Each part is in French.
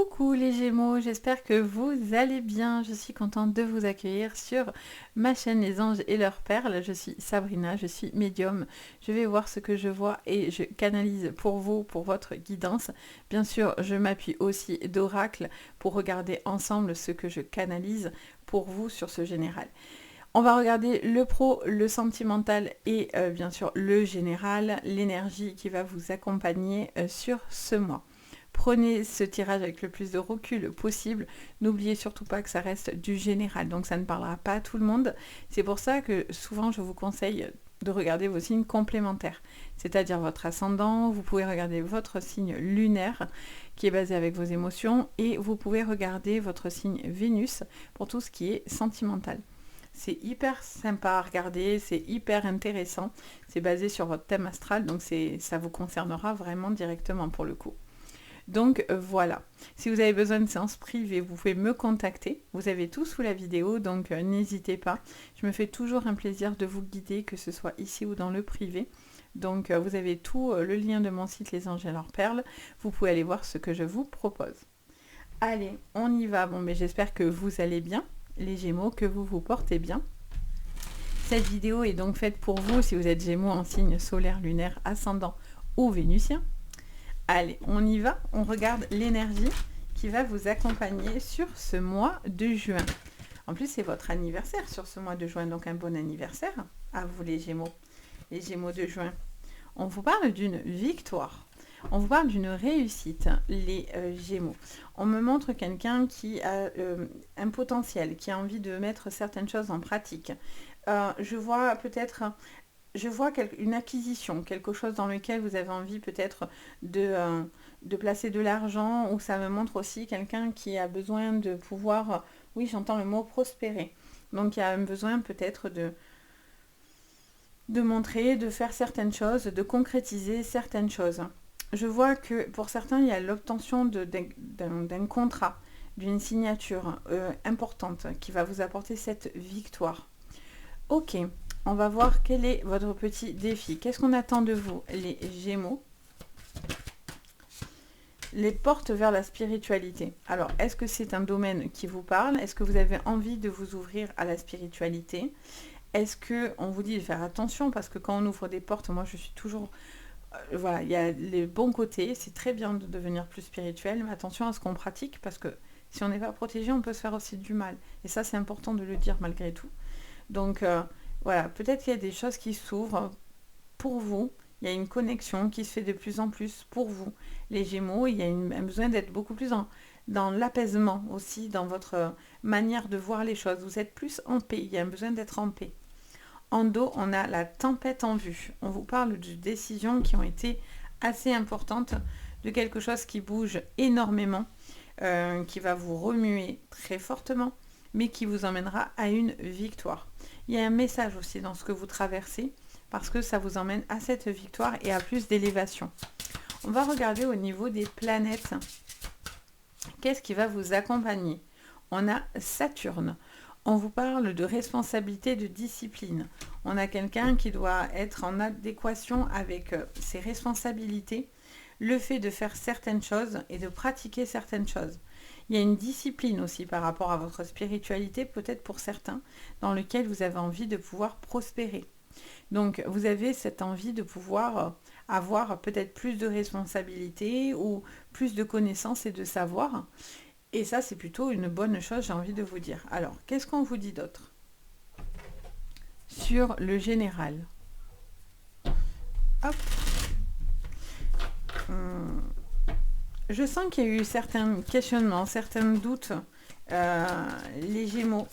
Coucou les Gémeaux, j'espère que vous allez bien. Je suis contente de vous accueillir sur ma chaîne Les Anges et leurs perles. Je suis Sabrina, je suis médium. Je vais voir ce que je vois et je canalise pour vous, pour votre guidance. Bien sûr, je m'appuie aussi d'oracle pour regarder ensemble ce que je canalise pour vous sur ce général. On va regarder le pro, le sentimental et bien sûr le général, l'énergie qui va vous accompagner sur ce mois. Prenez ce tirage avec le plus de recul possible. N'oubliez surtout pas que ça reste du général, donc ça ne parlera pas à tout le monde. C'est pour ça que souvent je vous conseille de regarder vos signes complémentaires, c'est-à-dire votre ascendant. Vous pouvez regarder votre signe lunaire qui est basé avec vos émotions et vous pouvez regarder votre signe Vénus pour tout ce qui est sentimental. C'est hyper sympa à regarder, c'est hyper intéressant. C'est basé sur votre thème astral, donc ça vous concernera vraiment directement pour le coup. Donc voilà, si vous avez besoin de séances privées, vous pouvez me contacter. Vous avez tout sous la vidéo, donc n'hésitez pas. Je me fais toujours un plaisir de vous guider, que ce soit ici ou dans le privé. Donc vous avez tout le lien de mon site Les Anges et leurs perles. Vous pouvez aller voir ce que je vous propose. Allez, on y va. Bon, mais j'espère que vous allez bien, les Gémeaux, que vous vous portez bien. Cette vidéo est donc faite pour vous si vous êtes Gémeaux en signe solaire, lunaire, ascendant ou vénusien. Allez, on y va, on regarde l'énergie qui va vous accompagner sur ce mois de juin. En plus, c'est votre anniversaire sur ce mois de juin, donc un bon anniversaire à vous les Gémeaux de juin. On vous parle d'une victoire, on vous parle d'une réussite, les Gémeaux. On me montre quelqu'un qui a un potentiel, qui a envie de mettre certaines choses en pratique. Je vois peut-être... une acquisition, quelque chose dans lequel vous avez envie peut-être de placer de l'argent, ou ça me montre aussi quelqu'un qui a besoin de pouvoir, oui j'entends le mot prospérer, donc il y a besoin peut-être de montrer, de faire certaines choses, de concrétiser certaines choses. Je vois que pour certains il y a l'obtention d'un contrat, d'une signature importante qui va vous apporter cette victoire. Ok. On va voir quel est votre petit défi. Qu'est-ce qu'on attend de vous, les Gémeaux? Les portes vers la spiritualité. Alors, est-ce que c'est un domaine qui vous parle? Est-ce que vous avez envie de vous ouvrir à la spiritualité? Est-ce qu'on vous dit de faire attention? Parce que quand on ouvre des portes, moi je suis toujours... voilà, il y a les bons côtés. C'est très bien de devenir plus spirituel, mais attention à ce qu'on pratique, parce que si on n'est pas protégé, on peut se faire aussi du mal. Et ça, c'est important de le dire malgré tout. Donc... voilà, peut-être qu'il y a des choses qui s'ouvrent pour vous. Il y a une connexion qui se fait de plus en plus pour vous. Les Gémeaux, il y a un besoin d'être beaucoup plus dans l'apaisement aussi, dans votre manière de voir les choses. Vous êtes plus en paix, il y a un besoin d'être en paix. En dos, on a la tempête en vue. On vous parle de décisions qui ont été assez importantes, de quelque chose qui bouge énormément, qui va vous remuer très fortement, mais qui vous emmènera à une victoire. Il y a un message aussi dans ce que vous traversez, parce que ça vous emmène à cette victoire et à plus d'élévation. On va regarder au niveau des planètes. Qu'est-ce qui va vous accompagner? On a Saturne. On vous parle de responsabilité, de discipline. On a quelqu'un qui doit être en adéquation avec ses responsabilités, le fait de faire certaines choses et de pratiquer certaines choses. Il y a une discipline aussi par rapport à votre spiritualité, peut-être pour certains, dans lequel vous avez envie de pouvoir prospérer. Donc, vous avez cette envie de pouvoir avoir peut-être plus de responsabilités ou plus de connaissances et de savoir. Et ça, c'est plutôt une bonne chose, j'ai envie de vous dire. Alors, qu'est-ce qu'on vous dit d'autre sur le général? Hop. Je sens qu'il y a eu certains questionnements, certains doutes, les Gémeaux.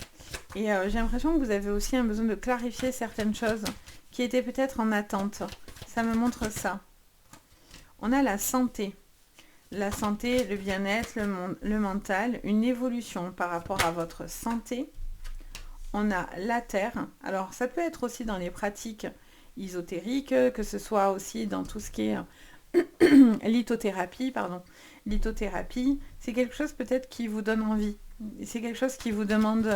Et j'ai l'impression que vous avez aussi un besoin de clarifier certaines choses qui étaient peut-être en attente. Ça me montre ça. On a la santé. La santé, le bien-être, le mental, une évolution par rapport à votre santé. On a la terre. Alors, ça peut être aussi dans les pratiques ésotériques, que ce soit aussi dans tout ce qui est... lithothérapie, c'est quelque chose peut-être qui vous donne envie. C'est quelque chose qui vous demande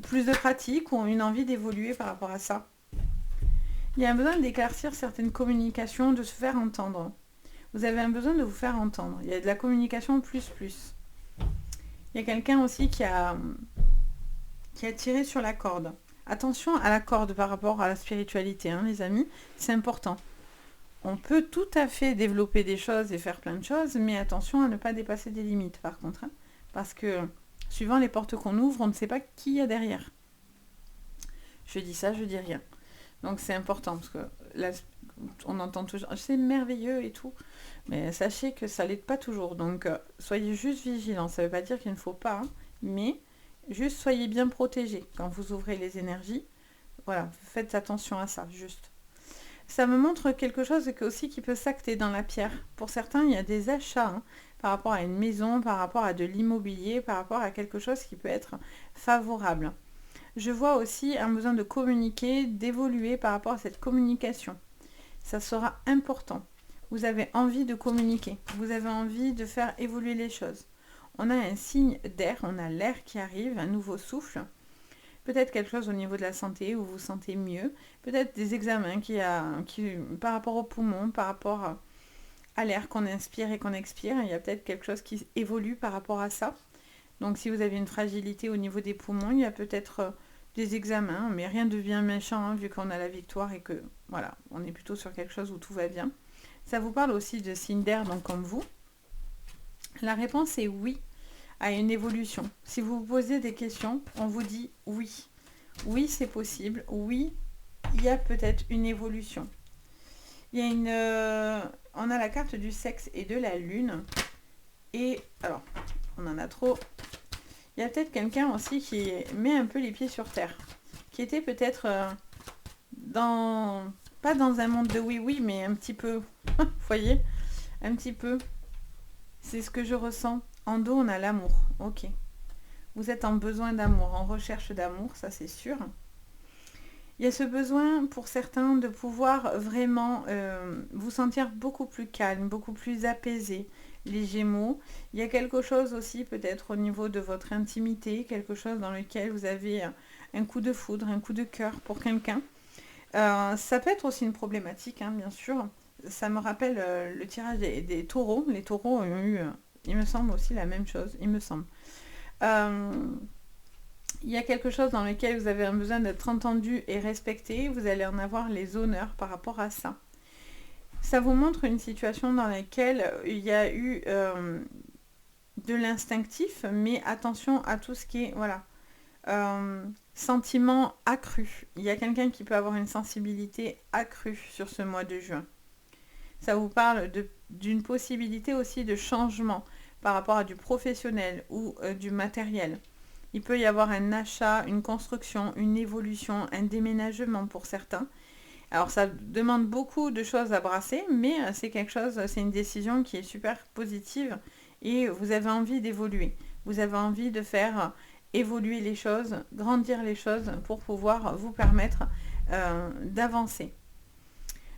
plus de pratique ou une envie d'évoluer par rapport à ça. Il y a besoin d'éclaircir certaines communications, de se faire entendre. Vous avez un besoin de vous faire entendre. Il y a de la communication plus plus. Il y a quelqu'un aussi qui a tiré sur la corde. Attention à la corde par rapport à la spiritualité, hein, les amis, c'est important. On peut tout à fait développer des choses et faire plein de choses, mais attention à ne pas dépasser des limites par contre. Hein, parce que suivant les portes qu'on ouvre, on ne sait pas qui y a derrière. Je dis ça, je dis rien. Donc c'est important, parce que là, on entend toujours « c'est merveilleux » et tout, mais sachez que ça l'est pas toujours. Donc soyez juste vigilants, ça ne veut pas dire qu'il ne faut pas, hein, mais juste soyez bien protégés quand vous ouvrez les énergies. Voilà, faites attention à ça, juste. Ça me montre quelque chose aussi qui peut s'acter dans la pierre. Pour certains, il y a des achats hein, par rapport à une maison, par rapport à de l'immobilier, par rapport à quelque chose qui peut être favorable. Je vois aussi un besoin de communiquer, d'évoluer par rapport à cette communication. Ça sera important. Vous avez envie de communiquer, vous avez envie de faire évoluer les choses. On a un signe d'air, on a l'air qui arrive, un nouveau souffle. Peut-être quelque chose au niveau de la santé, où vous vous sentez mieux. Peut-être des examens par rapport aux poumons, par rapport à l'air qu'on inspire et qu'on expire. Il y a peut-être quelque chose qui évolue par rapport à ça. Donc si vous avez une fragilité au niveau des poumons, il y a peut-être des examens, mais rien de bien méchant, hein, vu qu'on a la victoire et que, voilà, on est plutôt sur quelque chose où tout va bien. Ça vous parle aussi de signes d'air, donc comme vous. La réponse est oui. À une évolution. Si vous vous posez des questions, on vous dit oui. Oui, c'est possible. Oui, il y a peut-être une évolution. Il y a on a la carte du sexe et de la lune. Et, alors, on en a trop. Il y a peut-être quelqu'un aussi qui met un peu les pieds sur terre. Qui était peut-être pas dans un monde de oui-oui, mais un petit peu. Vous voyez? Un petit peu. C'est ce que je ressens. En dos, on a l'amour. Ok. Vous êtes en besoin d'amour, en recherche d'amour, ça c'est sûr. Il y a ce besoin pour certains de pouvoir vraiment vous sentir beaucoup plus calme, beaucoup plus apaisé. Les Gémeaux. Il y a quelque chose aussi peut-être au niveau de votre intimité, quelque chose dans lequel vous avez un coup de foudre, un coup de cœur pour quelqu'un. Ça peut être aussi une problématique, hein, bien sûr. Ça me rappelle le tirage des taureaux. Les taureaux ont eu... il me semble aussi la même chose, il me semble. Il y a quelque chose dans lequel vous avez un besoin d'être entendu et respecté. Vous allez en avoir les honneurs par rapport à ça. Ça vous montre une situation dans laquelle il y a eu de l'instinctif, mais attention à tout ce qui est, voilà, sentiment accru. Il y a quelqu'un qui peut avoir une sensibilité accrue sur ce mois de juin. Ça vous parle d'une possibilité aussi de changement par rapport à du professionnel ou du matériel. Il peut y avoir un achat, une construction, une évolution, un déménagement pour certains. Alors ça demande beaucoup de choses à brasser, mais c'est quelque chose, c'est une décision qui est super positive et vous avez envie d'évoluer. Vous avez envie de faire évoluer les choses, grandir les choses pour pouvoir vous permettre d'avancer.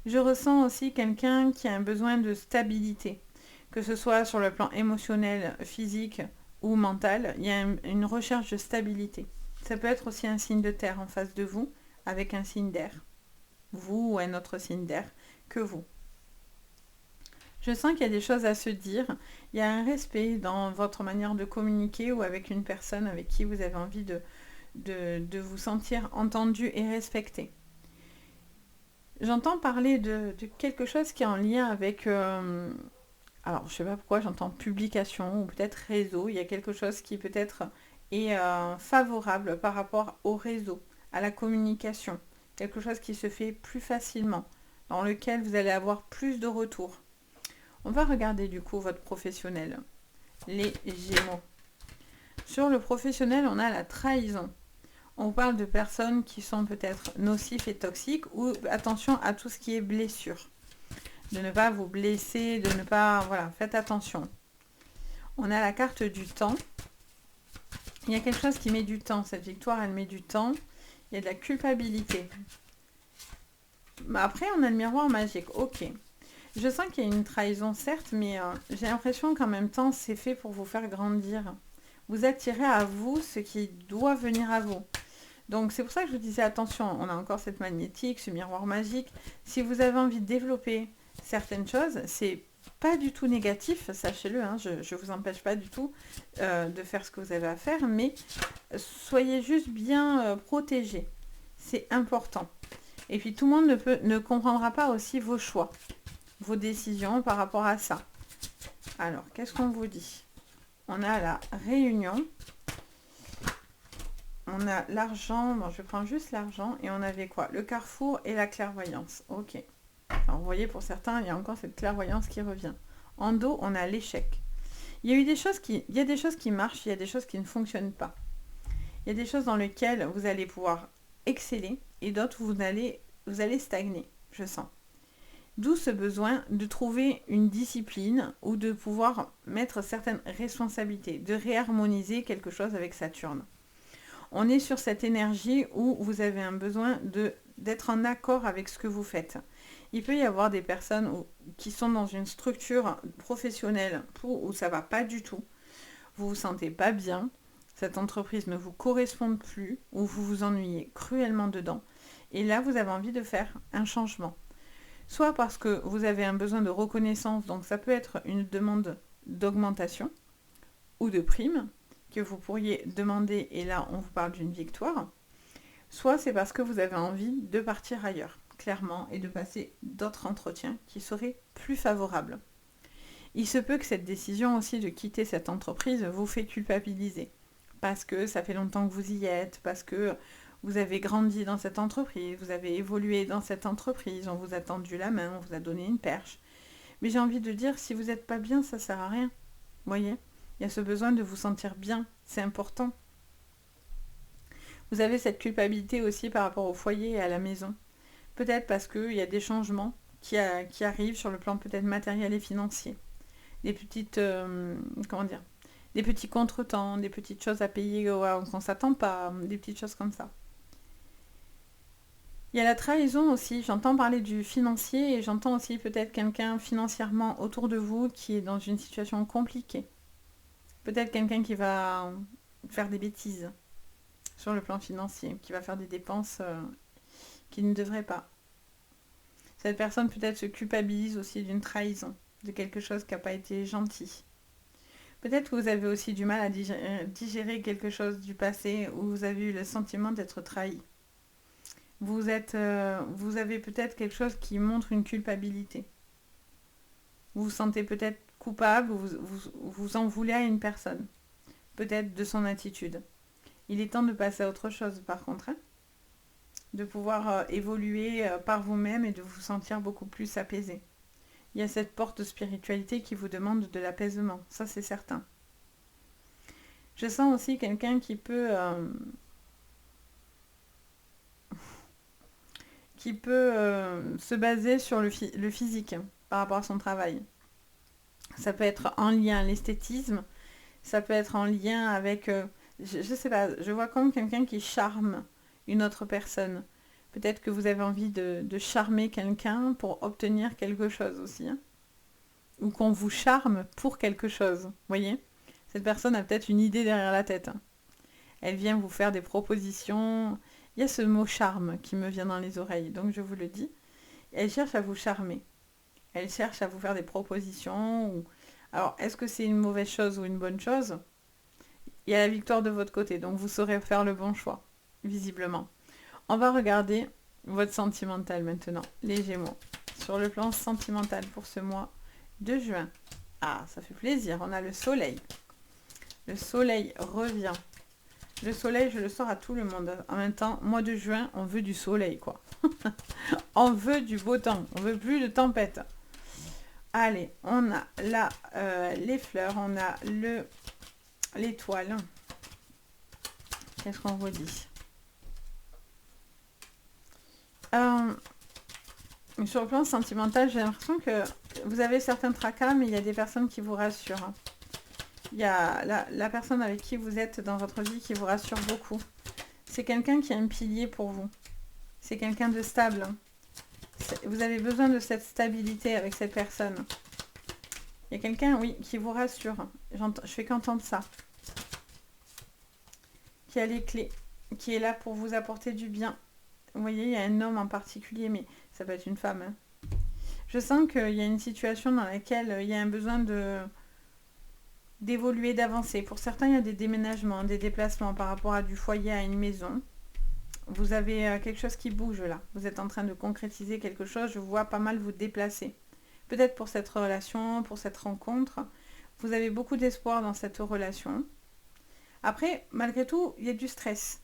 Je ressens aussi quelqu'un qui a un besoin de stabilité, que ce soit sur le plan émotionnel, physique ou mental. Il y a une recherche de stabilité. Ça peut être aussi un signe de terre en face de vous, avec un signe d'air. Vous ou un autre signe d'air que vous. Je sens qu'il y a des choses à se dire. Il y a un respect dans votre manière de communiquer ou avec une personne avec qui vous avez envie de vous sentir entendu et respecté. J'entends parler de quelque chose qui est en lien avec... alors, je ne sais pas pourquoi j'entends publication ou peut-être réseau. Il y a quelque chose qui peut-être est favorable par rapport au réseau, à la communication. Quelque chose qui se fait plus facilement, dans lequel vous allez avoir plus de retours. On va regarder du coup votre professionnel, les Gémeaux. Sur le professionnel, on a la trahison. On parle de personnes qui sont peut-être nocifs et toxiques ou attention à tout ce qui est blessure. De ne pas vous blesser, de ne pas... Voilà, faites attention. On a la carte du temps. Il y a quelque chose qui met du temps. Cette victoire, elle met du temps. Il y a de la culpabilité. Après, on a le miroir magique. Ok. Je sens qu'il y a une trahison, certes, mais j'ai l'impression qu'en même temps, c'est fait pour vous faire grandir. Vous attirez à vous ce qui doit venir à vous. Donc, c'est pour ça que je vous disais, attention, on a encore cette magnétique, ce miroir magique. Si vous avez envie de développer certaines choses, c'est pas du tout négatif, sachez-le, hein, je ne vous empêche pas du tout de faire ce que vous avez à faire, mais soyez juste bien protégés. C'est important. Et puis tout le monde ne comprendra pas aussi vos choix, vos décisions par rapport à ça. Alors, qu'est-ce qu'on vous dit? On a la réunion. On a l'argent. Bon, je prends juste l'argent. Et on avait quoi? Le carrefour et la clairvoyance. Ok. Alors, vous voyez, pour certains, il y a encore cette clairvoyance qui revient. En dos, on a l'échec. Il y a des choses qui marchent, il y a des choses qui ne fonctionnent pas. Il y a des choses dans lesquelles vous allez pouvoir exceller et d'autres vous allez stagner, je sens. D'où ce besoin de trouver une discipline ou de pouvoir mettre certaines responsabilités, de réharmoniser quelque chose avec Saturne. On est sur cette énergie où vous avez un besoin d'être en accord avec ce que vous faites. Il peut y avoir des personnes qui sont dans une structure professionnelle où ça ne va pas du tout. Vous ne vous sentez pas bien, cette entreprise ne vous correspond plus, ou vous vous ennuyez cruellement dedans. Et là, vous avez envie de faire un changement. Soit parce que vous avez un besoin de reconnaissance, donc ça peut être une demande d'augmentation ou de prime que vous pourriez demander, et là, on vous parle d'une victoire. Soit c'est parce que vous avez envie de partir ailleurs, clairement, et de passer d'autres entretiens qui seraient plus favorables. Il se peut que cette décision aussi de quitter cette entreprise vous fait culpabiliser, parce que ça fait longtemps que vous y êtes, parce que vous avez grandi dans cette entreprise, vous avez évolué dans cette entreprise, on vous a tendu la main, on vous a donné une perche. Mais j'ai envie de dire, si vous n'êtes pas bien, ça ne sert à rien. Vous voyez ? Il y a ce besoin de vous sentir bien, c'est important. Vous avez cette culpabilité aussi par rapport au foyer et à la maison. Peut-être parce qu'il y a des changements qui arrivent sur le plan peut-être matériel et financier. Des petites, des petits contretemps, des petites choses à payer qu'on ne s'attend pas, des petites choses comme ça. Il y a la trahison aussi, j'entends parler du financier et j'entends aussi peut-être quelqu'un financièrement autour de vous qui est dans une situation compliquée. Peut-être quelqu'un qui va faire des bêtises sur le plan financier, qui va faire des dépenses qu'il ne devrait pas. Cette personne peut-être se culpabilise aussi d'une trahison, de quelque chose qui n'a pas été gentil. Peut-être que vous avez aussi du mal à digérer quelque chose du passé où vous avez eu le sentiment d'être trahi. Vous avez peut-être quelque chose qui montre une culpabilité. Vous vous sentez peut-être coupable, vous en voulez à une personne. Peut-être de son attitude. Il est temps de passer à autre chose par contre. Hein, de pouvoir évoluer par vous-même et de vous sentir beaucoup plus apaisé. Il y a cette porte de spiritualité qui vous demande de l'apaisement. Ça, c'est certain. Je sens aussi quelqu'un qui peut... se baser sur le physique par rapport à son travail. Ça peut être en lien à l'esthétisme, ça peut être en lien avec... je sais pas, je vois comme quelqu'un qui charme une autre personne. Peut-être que vous avez envie de charmer quelqu'un pour obtenir quelque chose aussi. Hein. Ou qu'on vous charme pour quelque chose. Vous voyez ? Cette personne a peut-être une idée derrière la tête. Hein. Elle vient vous faire des propositions. Il y a ce mot charme qui me vient dans les oreilles, donc je vous le dis. Elle cherche à vous charmer. Elle cherche à vous faire des propositions. Alors, est-ce que c'est une mauvaise chose ou une bonne chose ? Il y a la victoire de votre côté, donc vous saurez faire le bon choix, visiblement. On va regarder votre sentimental maintenant, les Gémeaux. Sur le plan sentimental pour ce mois de juin. Ah, ça fait plaisir, on a le soleil. Le soleil revient. Le soleil, je le sors à tout le monde. En même temps, mois de juin, on veut du soleil, quoi. On veut du beau temps. On veut plus de tempête. Allez, on a là les fleurs. On a l'étoile. Qu'est-ce qu'on vous dit sur le plan sentimental, j'ai l'impression que vous avez certains tracas, mais il y a des personnes qui vous rassurent. Il y a la personne avec qui vous êtes dans votre vie qui vous rassure beaucoup. C'est quelqu'un qui a un pilier pour vous. C'est quelqu'un de stable. Vous avez besoin de cette stabilité avec cette personne. Il y a quelqu'un, oui, qui vous rassure. Je fais qu'entendre ça. Qui a les clés. Qui est là pour vous apporter du bien. Vous voyez, il y a un homme en particulier, mais ça peut être une femme. Hein. Je sens qu'il y a une situation dans laquelle il y a un besoin d'évoluer, d'avancer. Pour certains, il y a des déménagements, des déplacements par rapport à du foyer à une maison. Vous avez quelque chose qui bouge là. Vous êtes en train de concrétiser quelque chose. Je vois pas mal vous déplacer. Peut-être pour cette relation, pour cette rencontre. Vous avez beaucoup d'espoir dans cette relation. Après, malgré tout, il y a du stress.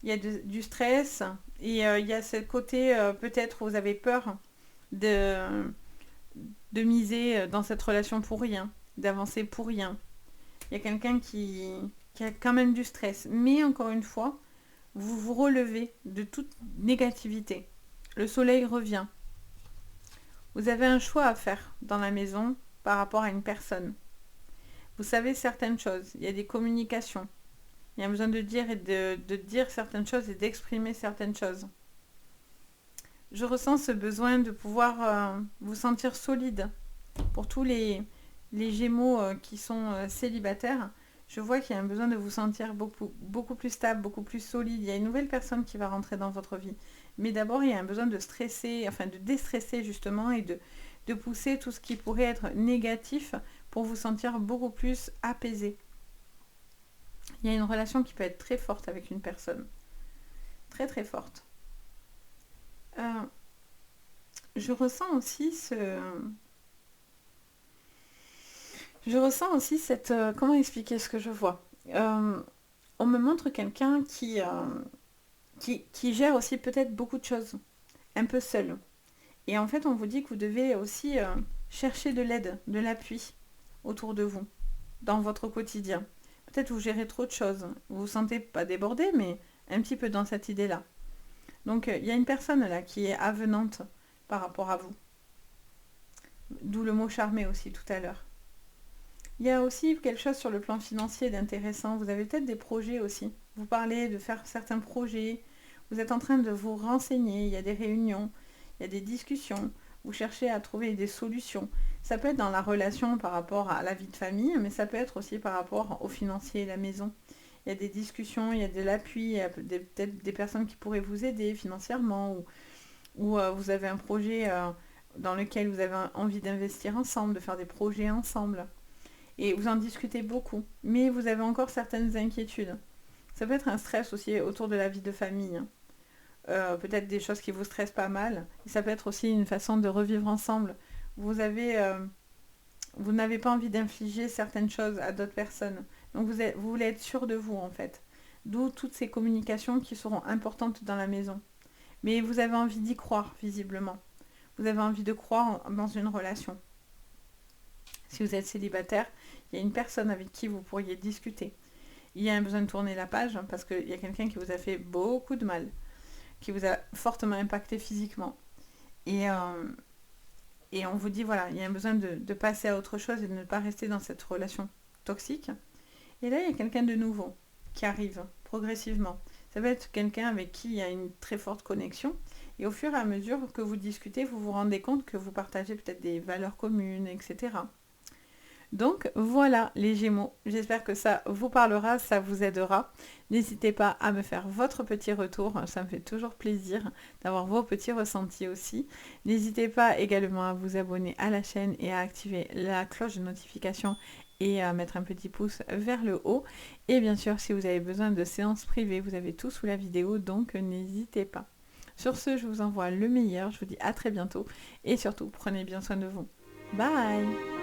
Il y a du stress et il y a ce côté, peut-être, où vous avez peur de, de miser dans cette relation pour rien, d'avancer pour rien. Il y a quelqu'un qui a quand même du stress. Mais encore une fois, vous vous relevez de toute négativité. Le soleil revient. Vous avez un choix à faire dans la maison par rapport à une personne. Vous savez certaines choses. Il y a des communications. Il y a besoin de dire et de dire certaines choses et d'exprimer certaines choses. Je ressens ce besoin de pouvoir vous sentir solide. Pour tous les Gémeaux qui sont célibataires, je vois qu'il y a un besoin de vous sentir beaucoup plus stable, beaucoup plus solide. Il y a une nouvelle personne qui va rentrer dans votre vie. Mais d'abord, il y a un besoin de stresser, enfin de déstresser justement et de pousser tout ce qui pourrait être négatif pour vous sentir beaucoup plus apaisé. Il y a une relation qui peut être très forte avec une personne. Très très forte. Je ressens aussi cette... comment expliquer ce que je vois. On me montre quelqu'un qui gère aussi peut-être beaucoup de choses, un peu seul. Et en fait, on vous dit que vous devez aussi chercher de l'aide, de l'appui autour de vous, dans votre quotidien. Peut-être vous gérez trop de choses. Vous vous sentez pas débordé, mais un petit peu dans cette idée-là. Donc, il y a une personne là qui est avenante par rapport à vous. D'où le mot charmé aussi tout à l'heure. Il y a aussi quelque chose sur le plan financier d'intéressant. Vous avez peut-être des projets aussi. Vous parlez de faire certains projets. Vous êtes en train de vous renseigner. Il y a des réunions, il y a des discussions. Vous cherchez à trouver des solutions. Ça peut être dans la relation par rapport à la vie de famille, mais ça peut être aussi par rapport au financier et la maison. Il y a des discussions, il y a de l'appui, il y a peut-être des personnes qui pourraient vous aider financièrement ou vous avez un projet dans lequel vous avez envie d'investir ensemble, de faire des projets ensemble. Et vous en discutez beaucoup, mais vous avez encore certaines inquiétudes. Ça peut être un stress aussi autour de la vie de famille. Peut-être des choses qui vous stressent pas mal. Et ça peut être aussi une façon de revivre ensemble. Vous n'avez pas envie d'infliger certaines choses à d'autres personnes. Donc vous voulez être sûr de vous en fait. D'où toutes ces communications qui seront importantes dans la maison. Mais vous avez envie d'y croire, visiblement. Vous avez envie de croire dans une relation. Si vous êtes célibataire, il y a une personne avec qui vous pourriez discuter. Il y a un besoin de tourner la page parce qu'il y a quelqu'un qui vous a fait beaucoup de mal, qui vous a fortement impacté physiquement. Et on vous dit, voilà, il y a un besoin de passer à autre chose et de ne pas rester dans cette relation toxique. Et là, il y a quelqu'un de nouveau qui arrive progressivement. Ça va être quelqu'un avec qui il y a une très forte connexion. Et au fur et à mesure que vous discutez, vous vous rendez compte que vous partagez peut-être des valeurs communes, etc. Donc voilà les Gémeaux, j'espère que ça vous parlera, ça vous aidera. N'hésitez pas à me faire votre petit retour, ça me fait toujours plaisir d'avoir vos petits ressentis aussi. N'hésitez pas également à vous abonner à la chaîne et à activer la cloche de notification et à mettre un petit pouce vers le haut. Et bien sûr, si vous avez besoin de séances privées, vous avez tout sous la vidéo, donc n'hésitez pas. Sur ce, je vous envoie le meilleur, je vous dis à très bientôt et surtout, prenez bien soin de vous. Bye!